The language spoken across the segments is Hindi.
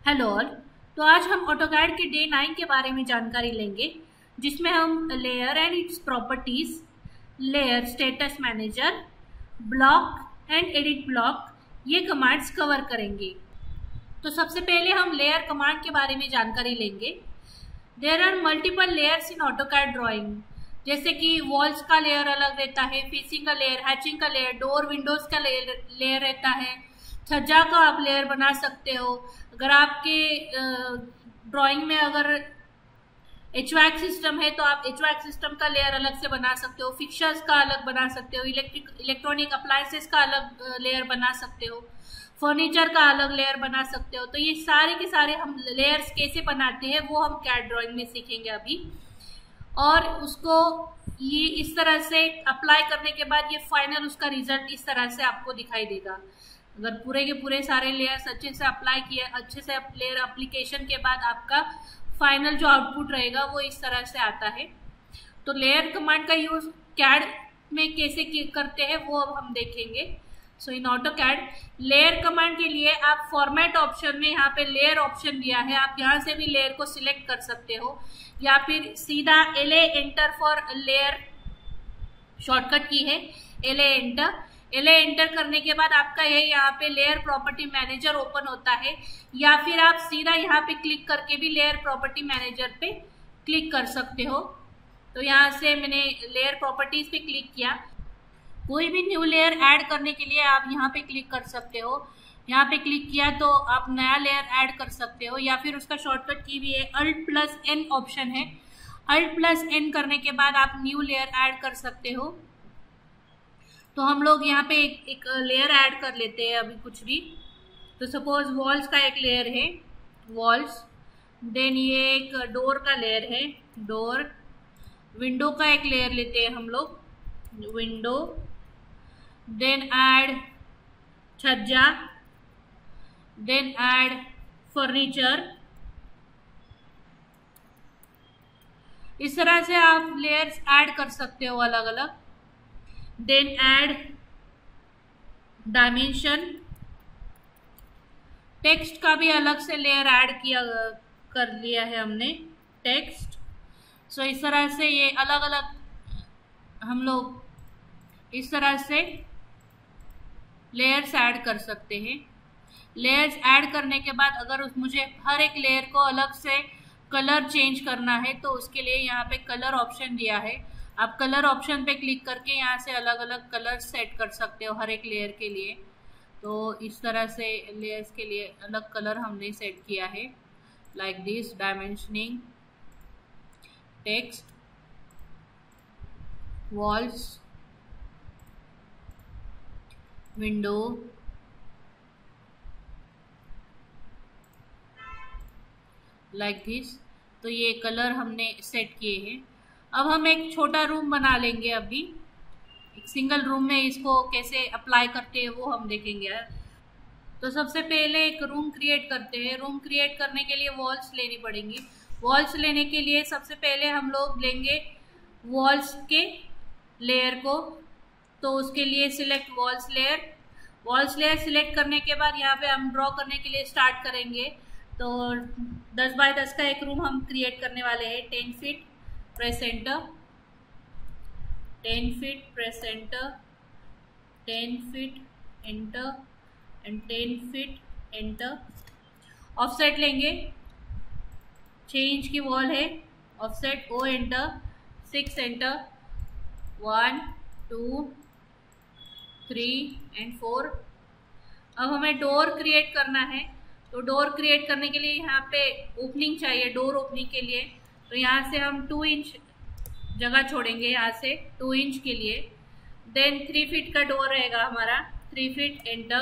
Hello all. तो आज हम ऑटोकैड के डे 9 के बारे में जानकारी लेंगे, जिसमें हम layer and its properties, layer status manager, block and edit block ये कमांड्स कवर करेंगे। तो सबसे पहले हम लेयर कमांड के बारे में जानकारी लेंगे। There are multiple layers in AutoCAD drawing, जैसे कि वॉल्स का लेयर अलग रहता है, फेसिंग का लेयर, हैचिंग का लेयर, डोर विंडोज का लेयर रहता है, छज्जा का आप लेयर बना सकते हो। अगर आपके ड्राइंग में अगर HVAC सिस्टम है तो आप HVAC सिस्टम का लेयर अलग से बना सकते हो, फिक्चर्स का अलग बना सकते हो, इलेक्ट्रॉनिक अप्लायंसेस का अलग लेयर बना सकते हो, फर्नीचर का अलग लेयर बना सकते हो। तो ये सारे के सारे हम लेयर्स कैसे बनाते हैं वो हम कैड ड्राइंग में सीखेंगे अभी। और उसको ये इस तरह से अप्लाई करने के बाद ये फाइनल उसका रिजल्ट इस तरह से आपको दिखाई देगा। अगर पूरे के पूरे सारे लेयर्स अच्छे से अप्लाई किए, अच्छे से लेयर एप्लीकेशन के बाद आपका फाइनल जो आउटपुट रहेगा वो इस तरह से आता है। तो लेयर कमांड का यूज कैड में कैसे करते हैं वो अब हम देखेंगे। सो इन ऑटोकैड लेयर कमांड के लिए आप फॉर्मेट ऑप्शन में यहाँ पे लेयर ऑप्शन दिया है, आप यहाँ से भी लेयर को सिलेक्ट कर सकते हो, या फिर सीधा LA enter for layer shortcut की है, LA एंटर करने के बाद आपका ये यहाँ पे लेयर प्रॉपर्टी मैनेजर ओपन होता है, या फिर आप सीधा यहाँ पे क्लिक करके भी लेयर प्रॉपर्टी मैनेजर पे क्लिक कर सकते हो। तो यहाँ से मैंने लेयर प्रॉपर्टीज पे क्लिक किया। कोई भी न्यू लेयर ऐड करने के लिए आप यहाँ पे क्लिक कर सकते हो। यहाँ पे क्लिक किया तो आप नया लेयर ऐड कर सकते हो, या फिर उसका शॉर्टकट की भी है, Alt+N ऑप्शन है। Alt+N करने के बाद आप न्यू लेयर ऐड कर सकते हो। तो हम लोग यहाँ पे एक लेयर ऐड कर लेते हैं अभी कुछ भी। तो सपोज वॉल्स का एक लेयर है, वॉल्स, देन ये एक डोर का लेयर है, डोर, विंडो का एक लेयर लेते हैं हम लोग, विंडो, देन ऐड छज्जा, देन ऐड फर्नीचर। इस तरह से आप लेयर्स ऐड कर सकते हो अलग अलग। देन ऐड डायमेंशन, टेक्स्ट का भी अलग से लेयर ऐड कर लिया है हमने, टेक्स्ट। सो इस तरह से ये अलग अलग हम लोग इस तरह से लेयर्स ऐड कर सकते हैं। लेयर्स ऐड करने के बाद अगर मुझे हर एक लेयर को अलग से कलर चेंज करना है तो उसके लिए यहाँ पे कलर ऑप्शन दिया है। आप कलर ऑप्शन पे क्लिक करके यहाँ से अलग अलग कलर सेट कर सकते हो हर एक लेयर के लिए। तो इस तरह से लेयर्स के लिए अलग कलर हमने सेट किया है, like this, dimensioning, text, walls, window, like this. तो ये कलर हमने सेट किए हैं। अब हम एक छोटा रूम बना लेंगे अभी, एक सिंगल रूम में इसको कैसे अप्लाई करते हैं वो हम देखेंगे। तो सबसे पहले एक रूम क्रिएट करते हैं। रूम क्रिएट करने के लिए वॉल्स लेनी पड़ेंगी। वॉल्स लेने के लिए सबसे पहले हम लोग लेंगे वॉल्स के लेयर को। तो उसके लिए select walls layer. Walls layer select करने के बाद यहाँ पे हम ड्रॉ करने के लिए स्टार्ट करेंगे। तो 10 बाय 10 का एक रूम हम क्रिएट करने वाले हैं। 10 feet, press enter, 10 feet, press enter, 10 feet, enter, and 10 feet, enter. Offset लेंगे, 6 इंच की वॉल है, offset O enter, 6 enter, 1 2 3 and 4। अब हमें डोर क्रिएट करना है। तो डोर क्रिएट करने के लिए यहाँ पे ओपनिंग चाहिए, डोर ओपनिंग के लिए। तो यहाँ से हम 2 इंच जगह छोड़ेंगे, यहाँ से 2 इंच के लिए। देन 3 फीट का डोर रहेगा हमारा, 3 फीट, एंटर।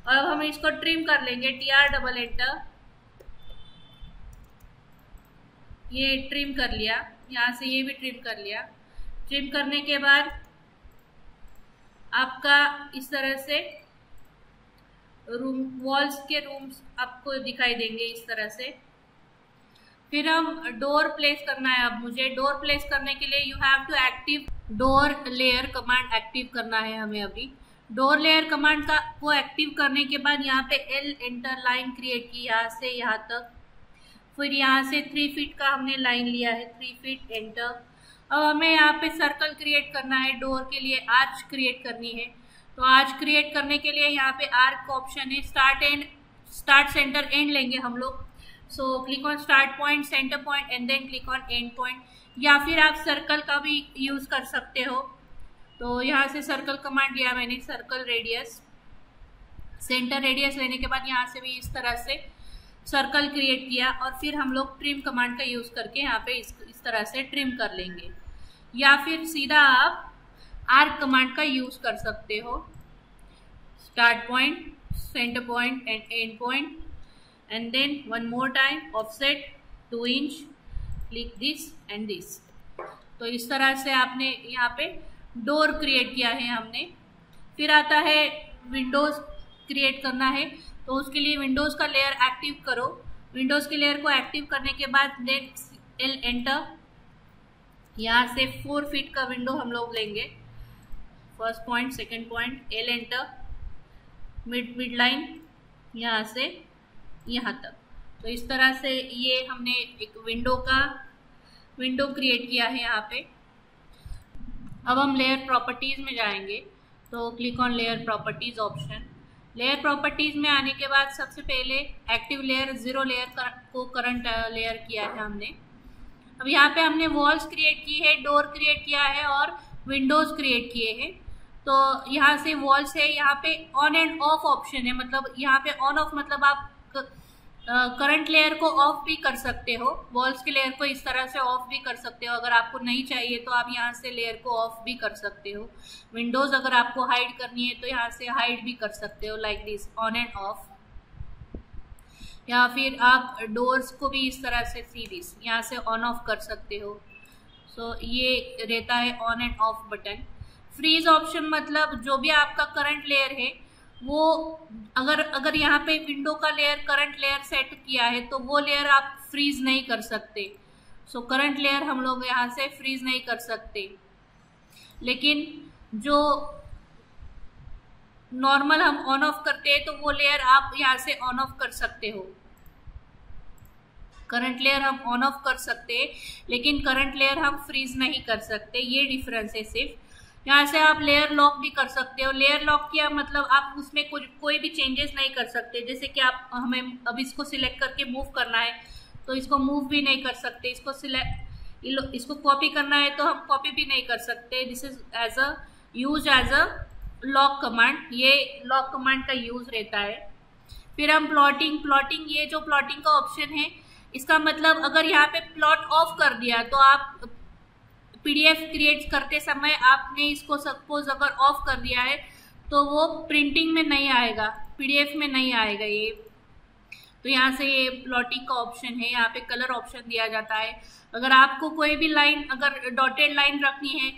अब हम इसको ट्रिम कर लेंगे, TR डबल एंटर। ये ट्रिम कर लिया, यहाँ से ये भी ट्रिम कर लिया। ट्रिम करने के बाद आपका इस तरह से रूम, वॉल्स के रूम्स आपको दिखाई देंगे इस तरह से। फिर हम डोर प्लेस करना है। अब मुझे डोर प्लेस करने के लिए you have to active door layer command active करना है हमें अभी। डोर लेयर कमांड का को एक्टिव करने के बाद यहाँ पे एल एंटर लाइन क्रिएट की यहाँ से यहाँ तक, फिर यहाँ से 3 फीट का हमने लाइन लिया है, 3 फीट एंटर। अब हमें यहाँ पे सर्कल क्रिएट करना है, डोर के लिए आर्च क्रिएट करनी है। तो आर्च क्रिएट करने के लिए यहाँ पे आर्क का ऑप्शन है, स्टार्ट सेंटर एंड लेंगे हम लोग। So click on start point, centre point and then click on end point, या फिर आप सर्कल का भी यूज कर सकते हो। तो यहाँ से सर्कल कमांड लिया मैंने, सर्कल रेडियस, सेंटर रेडियस लेने के बाद यहाँ से भी इस तरह से सर्कल क्रिएट किया, और फिर हम लोग ट्रिम कमांड का यूज करके यहाँ पे इस तरह से ट्रिम कर लेंगे, या फिर सीधा आप आर्क कमांड का यूज कर सकते हो। Start point, centre point and end point, and then one more time offset 2 inch, click this and this. तो इस तरह से आपने यहाँ पे डोर क्रिएट किया है हमने। फिर आता है विंडोज क्रिएट करना है, तो उसके लिए विंडोज का लेयर एक्टिव करो। विंडोज के लेयर को एक्टिव करने के बाद नेक्स्ट एल एंटर, यहाँ से 4 फीट का विंडो हम लोग लेंगे, first point, second point, L enter, mid line यहाँ से यहाँ तक। तो इस तरह से ये हमने एक विंडो क्रिएट किया है यहाँ पे। अब हम लेयर प्रॉपर्टीज में जाएंगे, तो click on layer properties option. Layer properties में आने के बाद सबसे पहले एक्टिव लेयर 0 लेयर को करंट लेयर किया है हमने। अब यहाँ पे हमने वॉल्स क्रिएट की है, डोर क्रिएट किया है और विंडोज क्रिएट किए हैं। तो यहाँ से वॉल्स है, यहाँ पे ऑन एंड ऑफ ऑप्शन है, मतलब यहाँ पे ऑन ऑफ मतलब आप करंट लेयर को ऑफ भी कर सकते हो, वॉल्स के लेयर को इस तरह से ऑफ भी कर सकते हो। अगर आपको नहीं चाहिए तो आप यहाँ से लेयर को ऑफ भी कर सकते हो। विंडोज अगर आपको हाइड करनी है तो यहाँ से हाइड भी कर सकते हो, like this, on and of. या फिर आप डोर्स को भी इस तरह से सी दिस, यहाँ से ऑन ऑफ कर सकते हो। सो ये रहता है on and off button. Freeze option मतलब जो भी आपका करंट लेयर है वो अगर यहाँ पे विंडो का लेयर करंट लेयर सेट किया है तो वो लेयर आप फ्रीज नहीं कर सकते। सो करंट लेयर हम लोग यहाँ से फ्रीज नहीं कर सकते, लेकिन जो नॉर्मल हम ऑन ऑफ करते हैं तो वो लेयर आप यहाँ से ऑन ऑफ कर सकते हो। करंट लेयर हम ऑन ऑफ कर सकते हैं, लेकिन करंट लेयर हम फ्रीज नहीं कर सकते, ये डिफरेंस है सिर्फ। यहाँ से आप लेयर लॉक भी कर सकते हो। लेयर लॉक किया मतलब आप उसमें कोई भी चेंजेस नहीं कर सकते। जैसे कि आप हमें अब इसको सिलेक्ट करके मूव करना है तो इसको मूव भी नहीं कर सकते, इसको कॉपी करना है तो हम कॉपी भी नहीं कर सकते। This is use as a lock command, ये लॉक कमांड का यूज रहता है। फिर हम प्लॉटिंग, ये जो प्लॉटिंग का ऑप्शन है इसका मतलब अगर यहाँ पे प्लॉट ऑफ कर दिया तो आप पीडीएफ क्रिएट करते समय आपने इसको सपोज अगर ऑफ कर दिया है तो वो प्रिंटिंग में नहीं आएगा, पीडीएफ में नहीं आएगा ये। तो यहाँ से ये प्लॉटिंग का ऑप्शन है। यहाँ पे कलर ऑप्शन दिया जाता है। अगर आपको कोई भी लाइन अगर डॉटेड लाइन रखनी है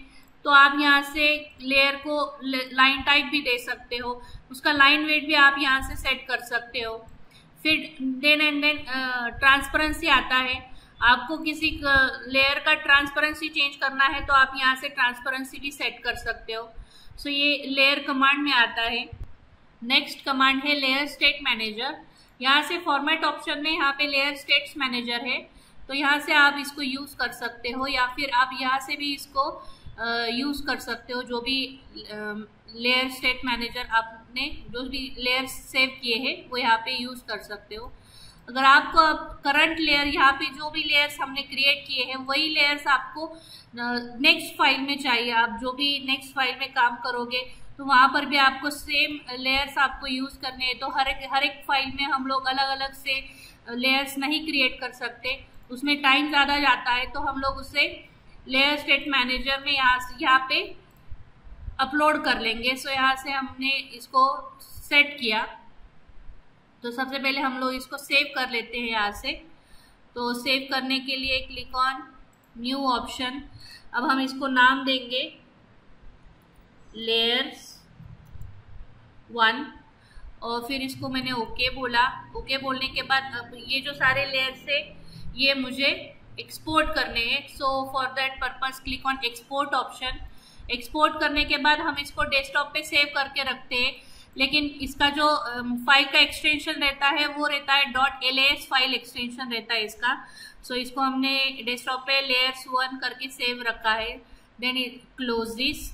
तो आप यहाँ से लेयर को लाइन टाइप भी दे सकते हो, उसका लाइन वेट भी आप यहाँ से सेट कर सकते हो। फिर देन ट्रांसपेरेंसी आता है। आपको किसी लेयर का ट्रांसपेरेंसी चेंज करना है तो आप यहाँ से ट्रांसपेरेंसी भी सेट कर सकते हो। सो ये लेयर कमांड में आता है। नेक्स्ट कमांड है लेयर स्टेट मैनेजर। यहाँ से फॉर्मेट ऑप्शन में यहाँ पे लेयर स्टेट्स मैनेजर है, तो यहाँ से आप इसको यूज कर सकते हो, या फिर आप यहाँ से भी इसको यूज कर सकते हो। जो भी लेयर स्टेट मैनेजर आपने जो भी लेयर सेव किए हैं वो यहाँ पे यूज कर सकते हो। अगर आपको करंट लेयर यहाँ पे जो भी लेयर्स हमने क्रिएट किए हैं वही लेयर्स आपको नेक्स्ट फाइल में चाहिए, आप जो भी नेक्स्ट फाइल में काम करोगे तो वहाँ पर भी आपको सेम लेयर्स आपको यूज करने हैं। तो हर एक फाइल में हम लोग अलग अलग से लेयर्स नहीं क्रिएट कर सकते, उसमें टाइम ज़्यादा जाता है। तो हम लोग उसे लेयर स्टेट मैनेजर में यहाँ पे अपलोड कर लेंगे। सो यहाँ से हमने इसको सेट किया, तो सबसे पहले हम लोग इसको सेव कर लेते हैं यहाँ से। तो सेव करने के लिए क्लिक ऑन न्यू ऑप्शन। अब हम इसको नाम देंगे लेयर्स 1 और फिर इसको मैंने ओके बोला। ओके बोलने के बाद अब ये जो सारे लेयर्स है ये मुझे एक्सपोर्ट करने हैं। सो for that purpose click on export option. Export करने के बाद हम इसको डेस्कटॉप पे सेव करके रखते हैं, लेकिन इसका जो फाइल का एक्सटेंशन रहता है वो रहता है .las फाइल एक्सटेंशन रहता है इसका। सो इसको हमने डेस्कटॉप पे layers 1 करके सेव रखा है। Then close this.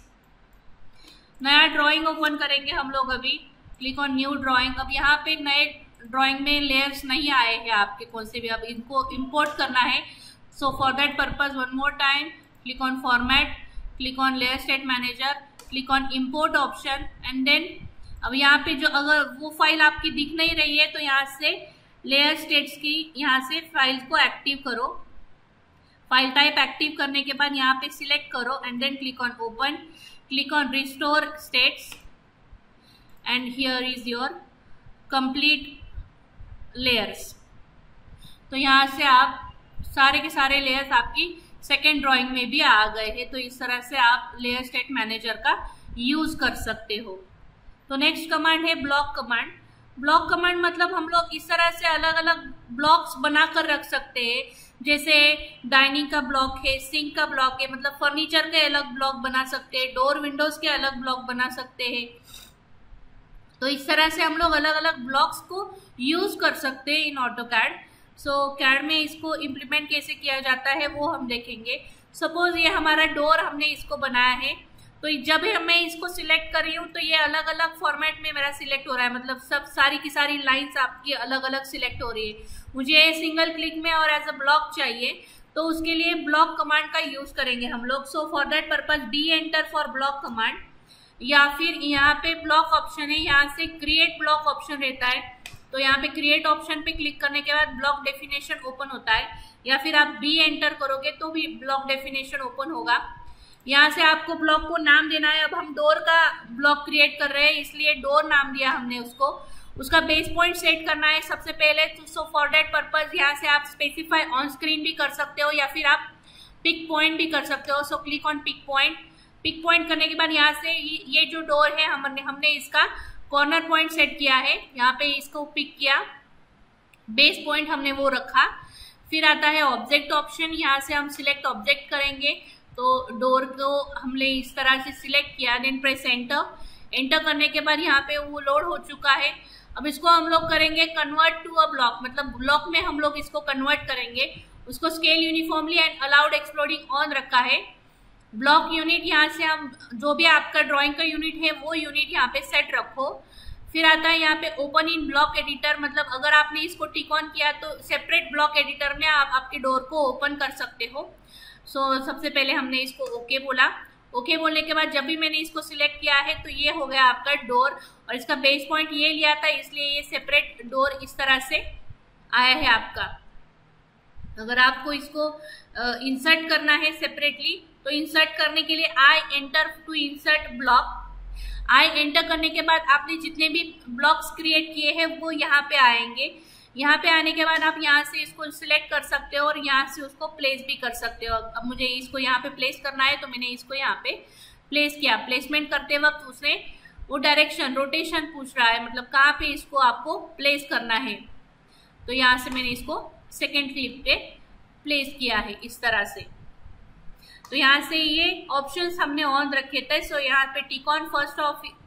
नया ड्राइंग ओपन करेंगे हम लोग अभी। Click on new drawing. अब यहाँ पे नए ड्राइंग में लेयर्स नहीं आए हैं आपके कौन से भी, अब इनको इंपोर्ट करना है। So for that purpose one more time click on format, click on layer state manager, click on import option and then अब यहाँ पे जो अगर वो फाइल आपकी दिख नहीं रही है तो यहाँ से लेयर स्टेट्स की यहाँ से फाइल को एक्टिव करो। फाइल टाइप एक्टिव करने के बाद यहाँ पे सिलेक्ट करो and then click on open, click on restore states and here is your complete layers. तो यहाँ से आप सारे के सारे लेयर्स आपकी सेकेंड ड्राइंग में भी आ गए हैं। तो इस तरह से आप लेयर स्टेट मैनेजर का यूज कर सकते हो। तो नेक्स्ट कमांड है ब्लॉक कमांड। ब्लॉक कमांड मतलब हम लोग इस तरह से अलग अलग ब्लॉक्स बनाकर रख सकते हैं। जैसे डाइनिंग का ब्लॉक है, सिंक का ब्लॉक है, मतलब फर्नीचर के अलग ब्लॉक बना सकते हैं, डोर विंडोज के अलग ब्लॉक बना सकते हैं। तो इस तरह से हम लोग अलग अलग ब्लॉक्स को यूज कर सकते हैं इन ऑटोकैड। सो कैड में इसको इम्प्लीमेंट कैसे किया जाता है वो हम देखेंगे। सपोज ये हमारा डोर हमने इसको बनाया है, तो जब मैं इसको सिलेक्ट कर रही हूँ तो ये अलग अलग फॉर्मेट में मेरा सिलेक्ट हो रहा है, मतलब सब सारी की सारी लाइंस आपकी अलग अलग सिलेक्ट हो रही है। मुझे सिंगल क्लिक में और एज अ ब्लॉक चाहिए, तो उसके लिए ब्लॉक कमांड का यूज करेंगे हम लोग। सो for that purpose D enter for block command, या फिर यहाँ पे ब्लॉक ऑप्शन है, यहाँ से क्रिएट ब्लॉक ऑप्शन रहता है। तो यहाँ पे क्रिएट ऑप्शन पे क्लिक करने के बाद ब्लॉक डेफिनेशन ओपन होता है, या फिर आप बी एंटर करोगे तो भी ब्लॉक डेफिनेशन ओपन होगा। यहाँ से आपको ब्लॉक को नाम देना है। अब हम डोर का ब्लॉक क्रिएट कर रहे हैं इसलिए डोर नाम दिया हमने उसको। उसका बेस पॉइंट सेट करना है सबसे पहले। सो फॉर दैट पर्पज यहाँ से आप स्पेसिफाई ऑन स्क्रीन भी कर सकते हो या फिर आप पिक पॉइंट भी कर सकते हो। So click on pick point. Pick point करने के बाद यहाँ से ये जो डोर है हमने इसका कॉर्नर पॉइंट सेट किया है, यहाँ पे इसको पिक किया, बेस पॉइंट हमने वो रखा। फिर आता है ऑब्जेक्ट ऑप्शन, यहाँ से हम सिलेक्ट ऑब्जेक्ट करेंगे। तो डोर को हमने इस तरह से सिलेक्ट किया, देन प्रेस एंटर। एंटर करने के बाद यहाँ पे वो लोड हो चुका है। अब इसको हम लोग करेंगे कन्वर्ट टू अ ब्लॉक, मतलब ब्लॉक में हम लोग इसको कन्वर्ट करेंगे। उसको scale uniformly and allowed exploding on रखा है। ब्लॉक यूनिट यहाँ से हम जो भी आपका ड्राइंग का यूनिट है वो यूनिट यहाँ पे सेट रखो। फिर आता है यहाँ पे ओपन इन ब्लॉक एडिटर, मतलब अगर आपने इसको टिक ऑन किया तो सेपरेट ब्लॉक एडिटर में आप आपके डोर को ओपन कर सकते हो। सो सबसे पहले हमने इसको ओके बोला। ओके बोलने के बाद जब भी मैंने इसको सिलेक्ट किया है तो ये हो गया आपका डोर, और इसका बेस पॉइंट ये लिया था इसलिए ये सेपरेट डोर इस तरह से आया है आपका। अगर आपको इसको इंसर्ट करना है सेपरेटली तो इंसर्ट करने के लिए I enter to insert block. I enter करने के बाद आपने जितने भी ब्लॉक्स क्रिएट किए हैं वो यहाँ पे आएंगे। यहाँ पे आने के बाद आप यहाँ से इसको सिलेक्ट कर सकते हो और यहाँ से उसको प्लेस भी कर सकते हो। अब मुझे इसको यहाँ पे प्लेस करना है तो मैंने इसको यहाँ पे प्लेस किया। प्लेसमेंट करते वक्त उसने वो डायरेक्शन रोटेशन पूछ रहा है, मतलब कहाँ पे इसको आपको प्लेस करना है। तो यहाँ से मैंने इसको सेकेंड क्लिक पे प्लेस किया है इस तरह से। तो यहाँ से ये ऑप्शंस हमने ऑन रखे थे। सो यहाँ पे tick on first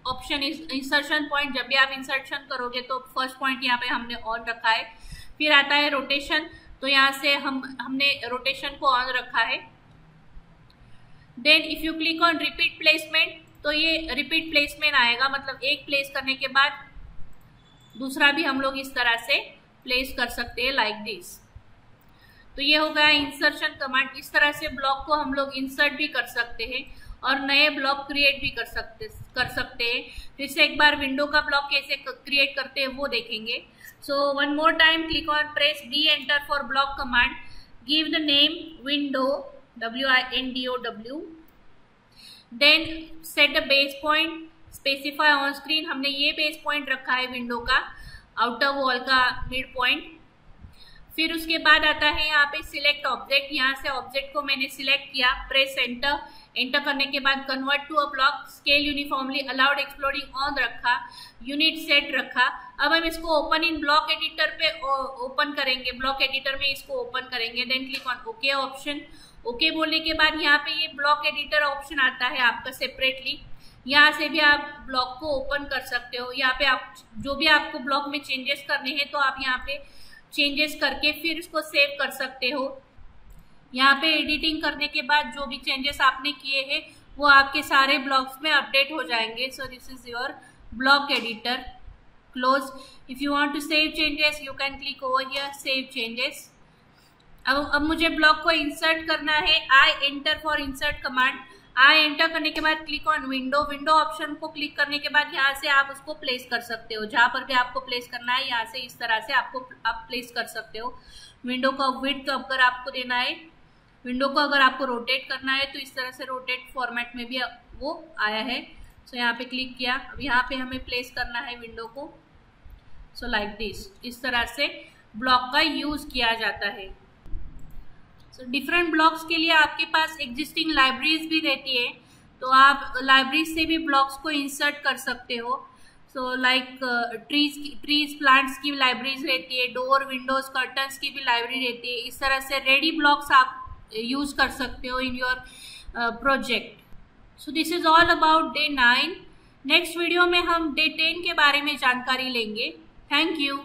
option insertion point, जब भी आप इंसर्शन करोगे तो फर्स्ट पॉइंट यहाँ पे हमने ऑन रखा है। फिर आता है रोटेशन, तो यहाँ से हमने रोटेशन को ऑन रखा है। Then if you click on repeat placement तो ये रिपीट प्लेसमेंट आएगा, मतलब एक प्लेस करने के बाद दूसरा भी हम लोग इस तरह से प्लेस कर सकते हैं लाइक दिस। तो ये हो गया इंसर्शन कमांड। इस तरह से ब्लॉक को हम लोग इंसर्ट भी कर सकते हैं और नए ब्लॉक क्रिएट भी कर सकते हैं। फिर से एक बार विंडो का ब्लॉक कैसे क्रिएट करते हैं वो देखेंगे। So one more time click on press D enter for block command, give the name window WINDOW, then set a base point, specify on screen. हमने ये बेस पॉइंट रखा है विंडो का, आउटर वॉल का मिड पॉइंट। फिर उसके बाद आता है यहाँ पे सिलेक्ट ऑब्जेक्ट। यहाँ से ऑब्जेक्ट को मैंने सिलेक्ट किया, प्रेस एंटर। एंटर करने के बाद convert to a block, scale uniformly, allowed exploding on रखा, यूनिट सेट रखा। अब हम इसको ओपन इन ब्लॉक एडिटर पे ओपन करेंगे, ब्लॉक एडिटर में इसको ओपन करेंगे। Then click on okay option. Okay बोलने के बाद यहाँ पे ये ब्लॉक एडिटर ऑप्शन आता है आपका सेपरेटली। यहाँ से भी आप ब्लॉक को ओपन कर सकते हो। यहाँ पे आप जो भी आपको ब्लॉक में चेंजेस करने हैं तो आप यहाँ पे चेंजेस करके फिर इसको सेव कर सकते हो। यहाँ पे एडिटिंग करने के बाद जो भी चेंजेस आपने किए हैं वो आपके सारे ब्लॉक्स में अपडेट हो जाएंगे। So this is your block editor. Close. If you want to save changes you can click over here save changes. अब मुझे ब्लॉक को इंसर्ट करना है। I enter for insert command. I enter करने के बाद click on window. Window option को क्लिक करने के बाद यहाँ से आप उसको प्लेस कर सकते हो, जहां पर भी आपको प्लेस करना है यहाँ से इस तरह से आप प्लेस कर सकते हो। विंडो का विड्थ अगर आपको देना है, विंडो को अगर आपको रोटेट करना है तो इस तरह से रोटेट फॉर्मेट में भी वो आया है। सो यहाँ पे क्लिक किया। अब यहाँ पे हमें प्लेस करना है विंडो को। सो लाइक दिस, इस तरह से ब्लॉक का यूज किया जाता है। सो डिफरेंट ब्लॉक्स के लिए आपके पास एग्जिस्टिंग लाइब्रेरीज भी रहती है, तो आप लाइब्रेरी से भी ब्लॉक्स को इंसर्ट कर सकते हो। सो लाइक ट्रीज प्लांट्स की लाइब्रेरीज रहती है, डोर विंडोज कर्टन्स की भी लाइब्रेरी रहती है। इस तरह से रेडी ब्लॉक्स आप यूज कर सकते हो in your project. So this is all about day 9। Next video में हम डे 10 के बारे में जानकारी लेंगे। Thank you.